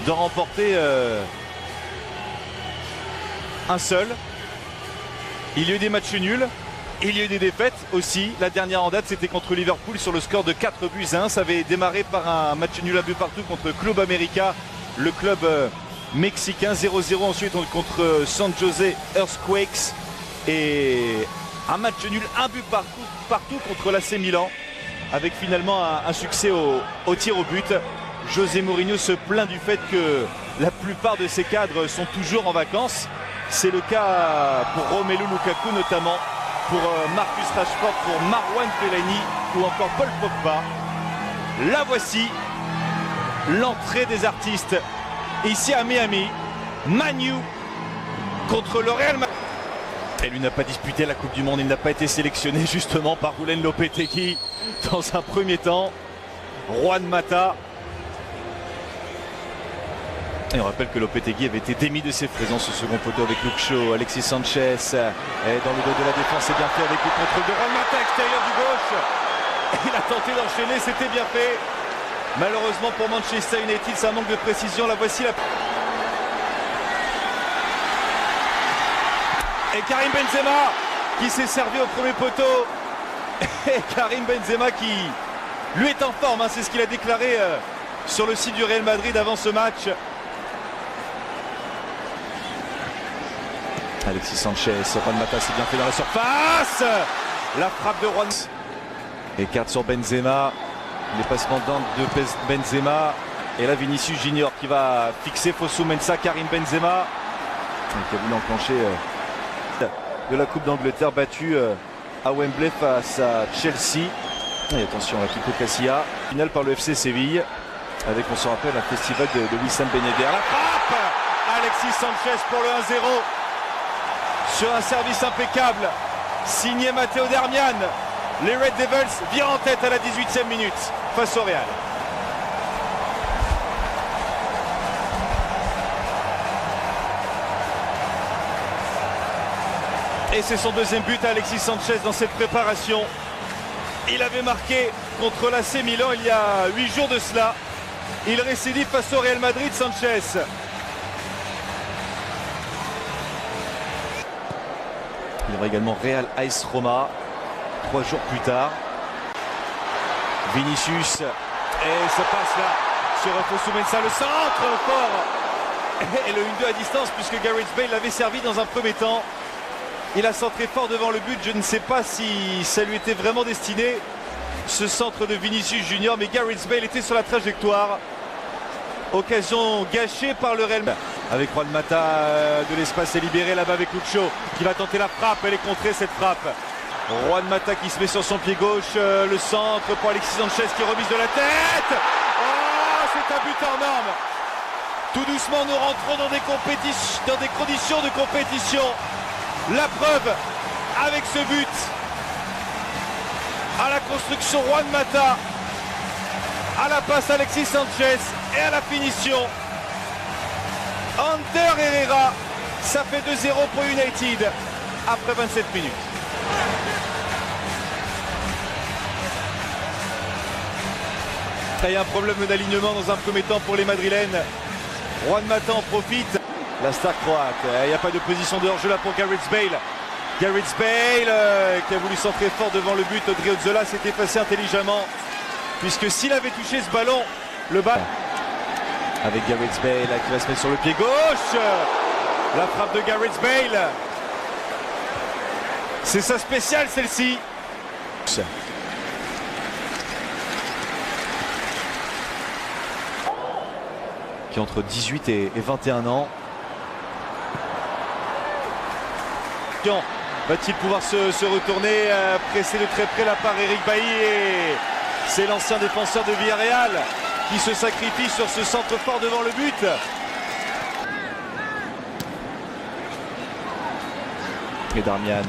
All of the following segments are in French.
d'en remporter un seul. Il y a eu des matchs nuls, il y a eu des défaites aussi. La dernière en date, c'était contre Liverpool sur le score de 4-1. Ça avait démarré par un match nul à but partout contre Club América, le club mexicain. 0-0 ensuite contre San Jose Earthquakes. Et un match nul, un but partout contre l'AC Milan, avec finalement un succès au tir au but. José Mourinho se plaint du fait que la plupart de ses cadres sont toujours en vacances. C'est le cas pour Romelu Lukaku notamment, pour Marcus Rashford, pour Marwan Fellaini ou encore Paul Pogba. La voici, l'entrée des artistes ici à Miami. Manu contre le Real Madrid. Et lui n'a pas disputé la Coupe du Monde, il n'a pas été sélectionné justement par Julen Lopetegui dans un premier temps. Juan Mata. Et on rappelle que Lopetegui avait été démis de ses présences au second poteau avec Luke Shaw. Alexis Sanchez est dans le dos de la défense, c'est bien fait avec le contrôle de Juan Mata, extérieur du gauche. Il a tenté d'enchaîner, c'était bien fait. Malheureusement pour Manchester United, ça manque de précision. La voici la... Et Karim Benzema qui s'est servi au premier poteau. Et Karim Benzema qui lui est en forme, hein, c'est ce qu'il a déclaré sur le site du Real Madrid avant ce match. Alexis Sanchez, Juan Mata s'est bien fait dans la surface. La frappe de Juan. Écarte sur Benzema. Les passements de Benzema. Et là Vinicius Junior qui va fixer Fosu Mensah. Karim Benzema qui a voulu enclencher de la Coupe d'Angleterre, battu à Wembley face à Chelsea. Et attention à Kiko Casilla. Finale par le FC Séville. Avec, on se rappelle, un festival de Wissam Ben Yedder. La frappe Alexis Sanchez pour le 1-0. Sur un service impeccable, signé Matteo Darmian. Les Red Devils virent en tête à la 18e minute face au Real. Et c'est son deuxième but à Alexis Sanchez dans cette préparation. Il avait marqué contre l'AC Milan il y a 8 jours de cela. Il récidive face au Real Madrid, Sanchez. Il y aura également Real AS Roma 3 jours plus tard. Vinicius. Et ça passe là sur Fosu Mensah. Le centre fort. Et le 1-2 à distance puisque Gareth Bale l'avait servi dans un premier temps. Il a centré fort devant le but. Je ne sais pas si ça lui était vraiment destiné, ce centre de Vinicius Junior. Mais Gareth Bale était sur la trajectoire. Occasion gâchée par le Real. Avec Juan Mata, de l'espace est libéré là-bas avec Luke Shaw qui va tenter la frappe. Elle est contrée cette frappe. Juan Mata qui se met sur son pied gauche. Le centre pour Alexis Sanchez qui remise de la tête. Oh, c'est un but hors norme. Tout doucement nous rentrons dans des conditions de compétition. La preuve avec ce but. À la construction Juan Mata. À la passe Alexis Sanchez. Et à la finition Ander Herrera. Ça fait 2-0 pour United après 27 minutes. Il y a un problème d'alignement dans un premier temps pour les Madrilènes. Juan Mata en profite. La star croate. Il n'y a pas de position de hors-jeu là pour Gareth Bale. Gareth Bale qui a voulu centrer fort devant le but. Odriozola s'est effacé intelligemment. Puisque s'il avait touché ce ballon, le bas. Avec Gareth Bale qui va se mettre sur le pied gauche. La frappe de Gareth Bale. C'est sa spéciale celle-ci. Qui a entre 18 et 21 ans. Va-t-il pouvoir se retourner, pressé de très près là par Eric Bailly. Et c'est l'ancien défenseur de Villarreal qui se sacrifie sur ce centre fort devant le but. Et Darmian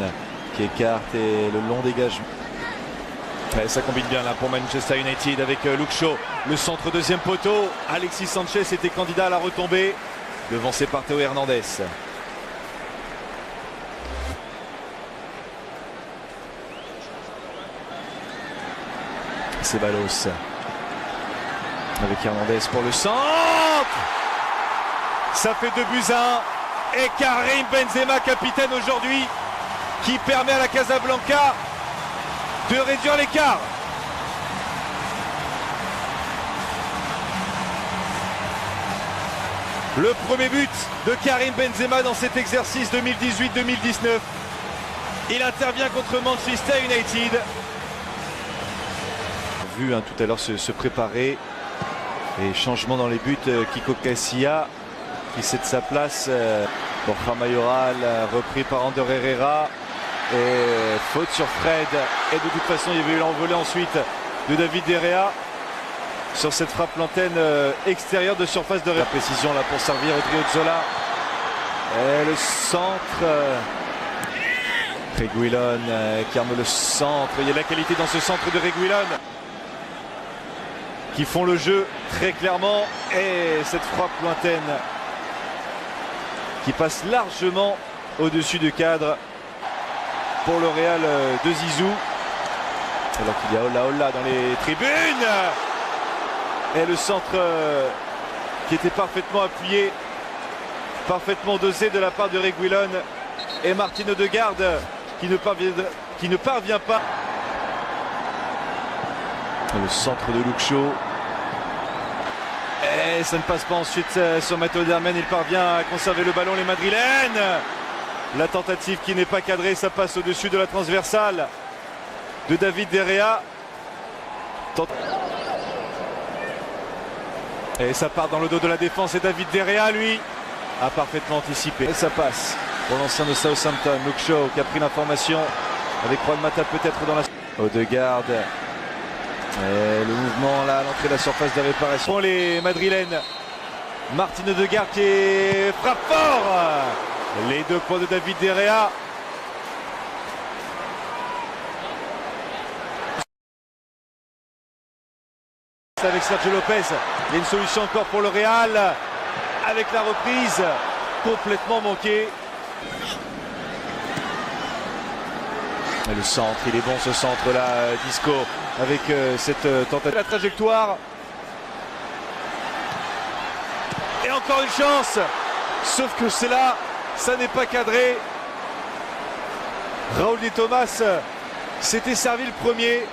qui écarte et le long dégagement. Ouais, ça combine bien là pour Manchester United avec Luke Shaw. Le centre deuxième poteau. Alexis Sanchez était candidat à la retombée. Devancé par Théo Hernandez. Ceballos avec Hernandez pour le centre. Ça fait 2-1. Et Karim Benzema, capitaine aujourd'hui, qui permet à la Casablanca de réduire l'écart. Le premier but de Karim Benzema dans cet exercice 2018-2019. Il intervient contre Manchester United. Vu tout à l'heure se préparer. Et changement dans les buts, Kiko Casilla qui cède sa place. Borja Mayoral repris par Ander Herrera. Et faute sur Fred. Et de toute façon, il y avait eu l'envolée ensuite de David De Gea sur cette frappe l'antenne extérieure de surface de la précision là pour servir Rodrigo Zola. Et le centre. Reguilón qui arme le centre. Il y a de la qualité dans ce centre de Reguilón qui font le jeu très clairement. Et cette frappe lointaine qui passe largement au-dessus du cadre pour le Real de Zizou. Alors qu'il y a Olla dans les tribunes. Et le centre qui était parfaitement appuyé, parfaitement dosé de la part de Reguilón. Et Martin Odegaard qui ne parvient pas. Et le centre de Luke Shaw. Et ça ne passe pas ensuite sur Matteo Darmian. Il parvient à conserver le ballon, les Madrilènes. La tentative qui n'est pas cadrée, ça passe au-dessus de la transversale de David De Gea. Et ça part dans le dos de la défense et David De Gea, lui, a parfaitement anticipé. Et ça passe pour l'ancien de Southampton, Luke Shaw, qui a pris l'information avec Juan Mata peut-être dans la... Odegaard. Et le mouvement là à l'entrée de la surface de réparation. Pour les Madrilènes, Martin Odegaard qui frappe fort. Les 2 points de David De Gea. Avec Sergio Lopez, il y a une solution encore pour le Real avec la reprise complètement manquée. Et le centre, il est bon ce centre là, Disco, avec cette tentative. La trajectoire. Et encore une chance, sauf que c'est là, ça n'est pas cadré. Raúl de Tomás s'était servi le premier.